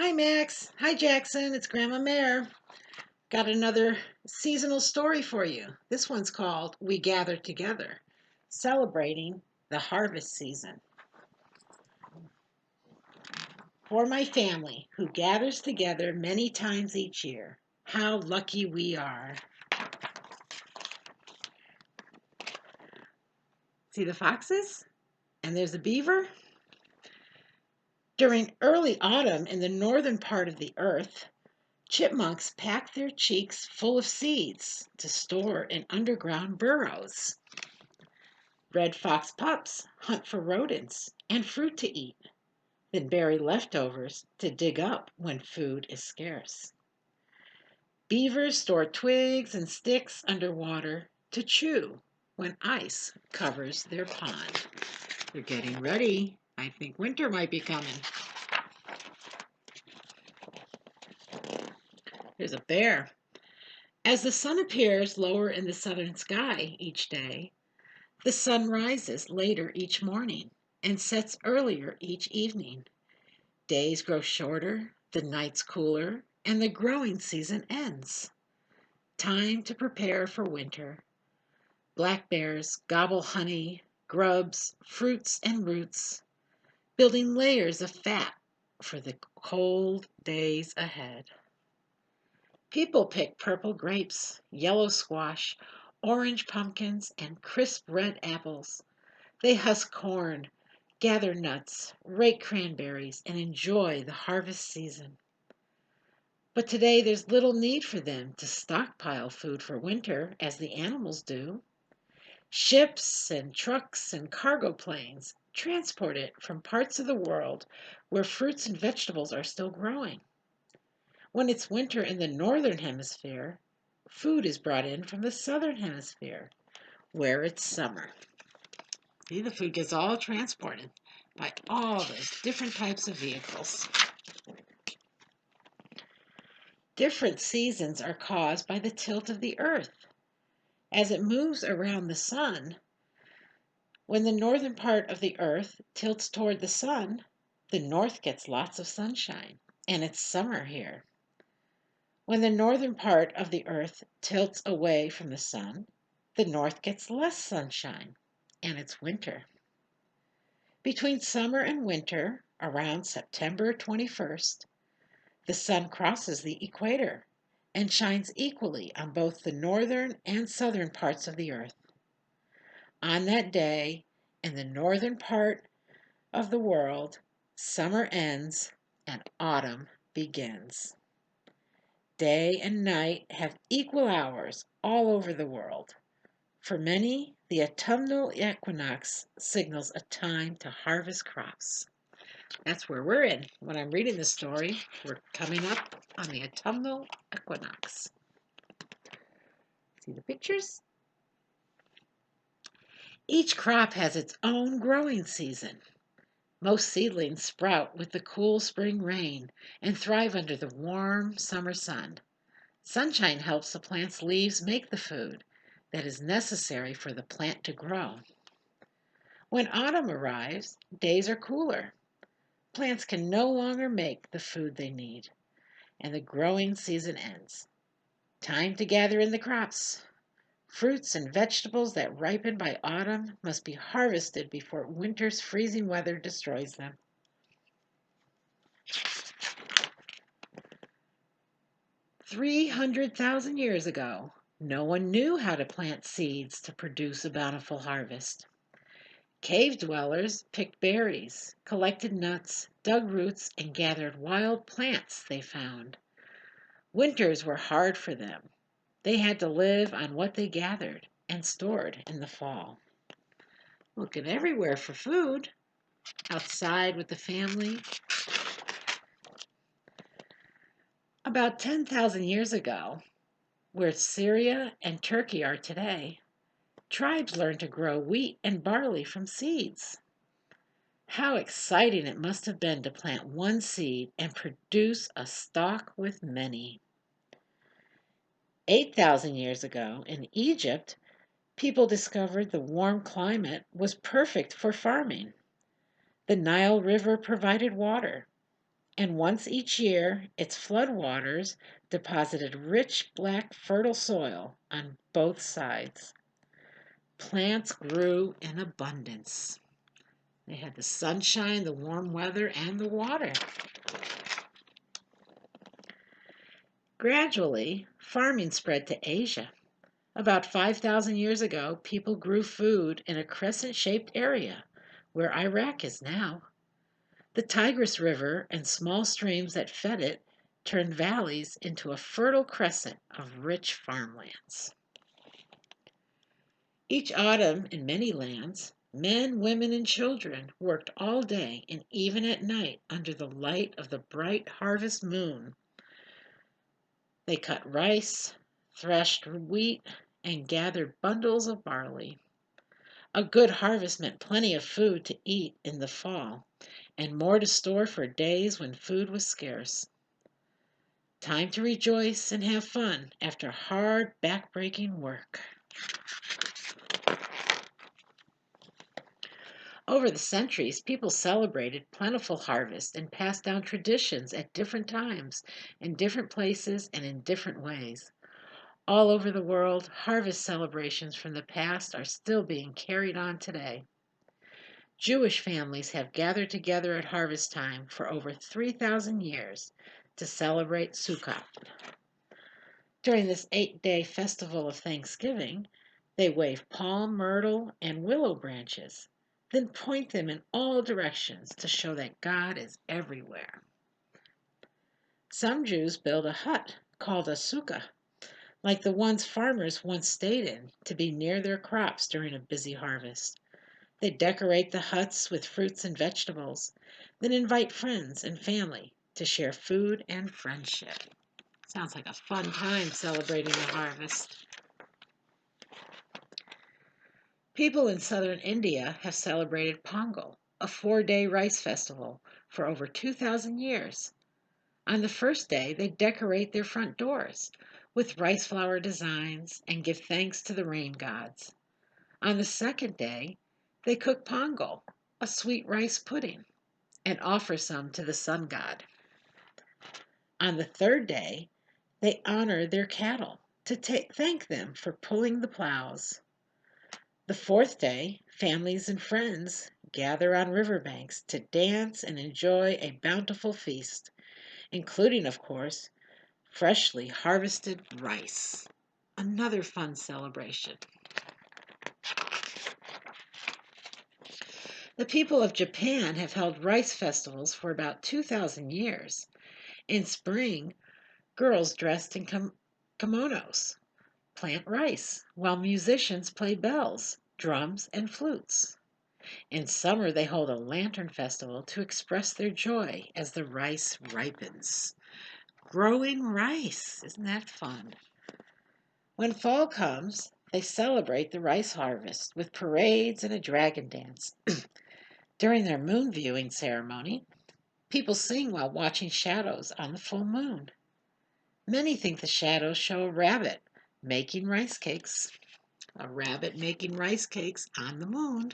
Hi, Max. Hi, Jackson. It's Grandma Mare. Got another seasonal story for you. This one's called We Gather Together, celebrating the harvest season. For my family, who gathers together many times each year, how lucky we are. See the foxes? And there's a beaver. During early autumn in the northern part of the earth, chipmunks pack their cheeks full of seeds to store in underground burrows. Red fox pups hunt for rodents and fruit to eat, then bury leftovers to dig up when food is scarce. Beavers store twigs and sticks underwater to chew when ice covers their pond. They're getting ready. I think winter might be coming. There's a bear. As the sun appears lower in the southern sky each day, the sun rises later each morning and sets earlier each evening. Days grow shorter, the nights cooler, and the growing season ends. Time to prepare for winter. Black bears gobble honey, grubs, fruits, and roots, building layers of fat for the cold days ahead. People pick purple grapes, yellow squash, orange pumpkins, and crisp red apples. They husk corn, gather nuts, rake cranberries, and enjoy the harvest season. But today there's little need for them to stockpile food for winter as the animals do. Ships and trucks and cargo planes transport it from parts of the world where fruits and vegetables are still growing. When it's winter in the northern hemisphere, food is brought in from the southern hemisphere where it's summer. See, the food gets all transported by all those different types of vehicles. Different seasons are caused by the tilt of the earth. As it moves around the sun, when the northern part of the earth tilts toward the sun, the north gets lots of sunshine, and it's summer here. When the northern part of the earth tilts away from the sun, the north gets less sunshine, and it's winter. Between summer and winter, around September 21st, the sun crosses the equator and shines equally on both the northern and southern parts of the earth. On that day, in the northern part of the world, summer ends and autumn begins. Day and night have equal hours all over the world. For many, the autumnal equinox signals a time to harvest crops. That's where we're in. When I'm reading this story, we're coming up on the autumnal equinox. See the pictures? Each crop has its own growing season. Most seedlings sprout with the cool spring rain and thrive under the warm summer sun. Sunshine helps the plant's leaves make the food that is necessary for the plant to grow. When autumn arrives, days are cooler. Plants can no longer make the food they need, and the growing season ends. Time to gather in the crops. Fruits and vegetables that ripen by autumn must be harvested before winter's freezing weather destroys them. 300,000 years ago, no one knew how to plant seeds to produce a bountiful harvest. Cave dwellers picked berries, collected nuts, dug roots, and gathered wild plants they found. Winters were hard for them. They had to live on what they gathered and stored in the fall. Looking everywhere for food, outside with the family. About 10,000 years ago, where Syria and Turkey are today, tribes learned to grow wheat and barley from seeds. How exciting it must have been to plant one seed and produce a stalk with many. 8,000 years ago, in Egypt, people discovered the warm climate was perfect for farming. The Nile River provided water. And once each year, its floodwaters deposited rich black fertile soil on both sides. Plants grew in abundance. They had the sunshine, the warm weather, and the water. Gradually, farming spread to Asia. About 5,000 years ago, people grew food in a crescent-shaped area where Iraq is now. The Tigris River and small streams that fed it turned valleys into a fertile crescent of rich farmlands. Each autumn, in many lands, men, women, and children worked all day and even at night under the light of the bright harvest moon. They cut rice, threshed wheat, and gathered bundles of barley. A good harvest meant plenty of food to eat in the fall, and more to store for days when food was scarce. Time to rejoice and have fun after hard, back-breaking work. Over the centuries, people celebrated plentiful harvest and passed down traditions at different times, in different places, and in different ways. All over the world, harvest celebrations from the past are still being carried on today. Jewish families have gathered together at harvest time for over 3,000 years to celebrate Sukkot. During this 8-day festival of Thanksgiving, they wave palm, myrtle, and willow branches, then point them in all directions to show that God is everywhere. Some Jews build a hut called a sukkah, like the ones farmers once stayed in to be near their crops during a busy harvest. They decorate the huts with fruits and vegetables, then invite friends and family to share food and friendship. Sounds like a fun time celebrating the harvest. People in southern India have celebrated Pongal, a 4-day rice festival, for over 2,000 years. On the first day, they decorate their front doors with rice flower designs and give thanks to the rain gods. On the second day, they cook pongal, a sweet rice pudding, and offer some to the sun god. On the third day, they honor their cattle to thank them for pulling the plows. The fourth day, families and friends gather on riverbanks to dance and enjoy a bountiful feast, including, of course, freshly harvested rice. Another fun celebration. The people of Japan have held rice festivals for about 2,000 years. In spring, girls dressed in kimonos plant rice, while musicians play bells, drums, and flutes. In summer, they hold a lantern festival to express their joy as the rice ripens. Growing rice, isn't that fun? When fall comes, they celebrate the rice harvest with parades and a dragon dance. During their moon viewing ceremony, people sing while watching shadows on the full moon. Many think the shadows show a rabbit making rice cakes. A rabbit making rice cakes on the moon.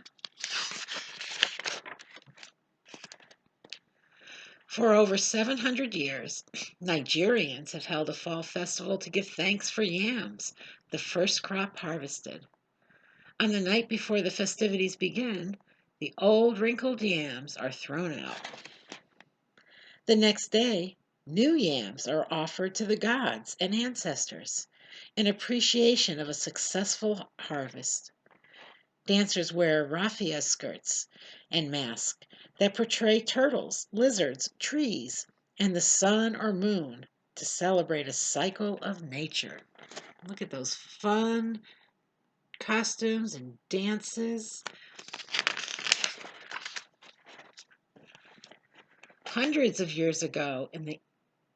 For over 700 years, Nigerians have held a fall festival to give thanks for yams, the first crop harvested. On the night before the festivities begin, the old wrinkled yams are thrown out. The next day, new yams are offered to the gods and ancestors in appreciation of a successful harvest. Dancers wear raffia skirts and masks that portray turtles, lizards, trees, and the sun or moon to celebrate a cycle of nature. Look at those fun costumes and dances. Hundreds of years ago,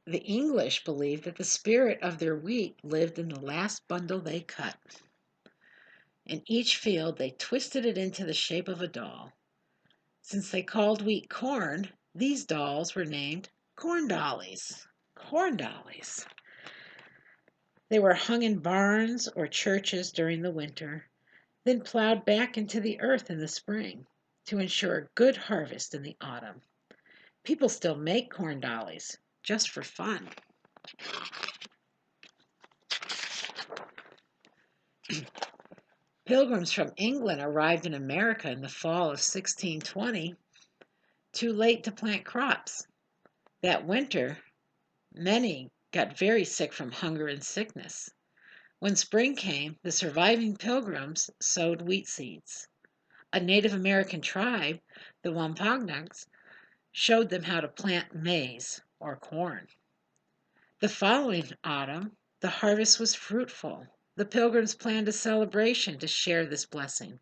the English believed that the spirit of their wheat lived in the last bundle they cut. In each field, they twisted it into the shape of a doll. Since they called wheat corn, these dolls were named corn dollies. Corn dollies. They were hung in barns or churches during the winter, then plowed back into the earth in the spring to ensure a good harvest in the autumn. People still make corn dollies just for fun. Pilgrims from England arrived in America in the fall of 1620, too late to plant crops. That winter, many got very sick from hunger and sickness. When spring came, the surviving pilgrims sowed wheat seeds. A Native American tribe, the Wampanoags, showed them how to plant maize or corn. The following autumn, the harvest was fruitful. The pilgrims planned a celebration to share this blessing.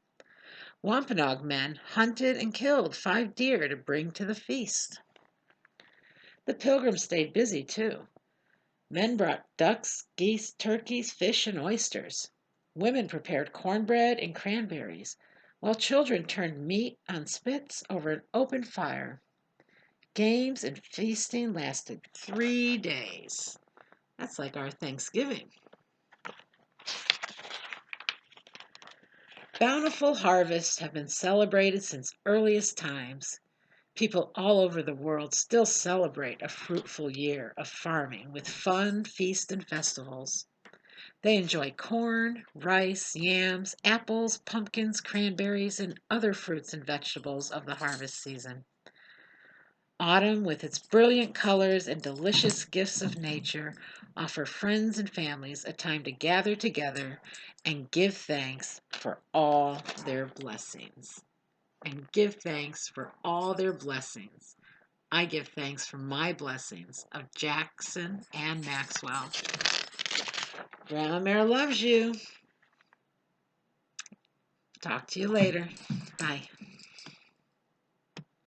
Wampanoag men hunted and killed 5 deer to bring to the feast. The pilgrims stayed busy too. Men brought ducks, geese, turkeys, fish, and oysters. Women prepared cornbread and cranberries, while children turned meat on spits over an open fire. Games and feasting lasted 3 days. That's like our Thanksgiving. Bountiful harvests have been celebrated since earliest times. People all over the world still celebrate a fruitful year of farming with fun, feasts, and festivals. They enjoy corn, rice, yams, apples, pumpkins, cranberries, and other fruits and vegetables of the harvest season. Autumn, with its brilliant colors and delicious gifts of nature, offer friends and families a time to gather together and give thanks for all their blessings. And give thanks for all their blessings. I give thanks for my blessings of Jackson and Maxwell. Grandma Mare loves you. Talk to you later. Bye.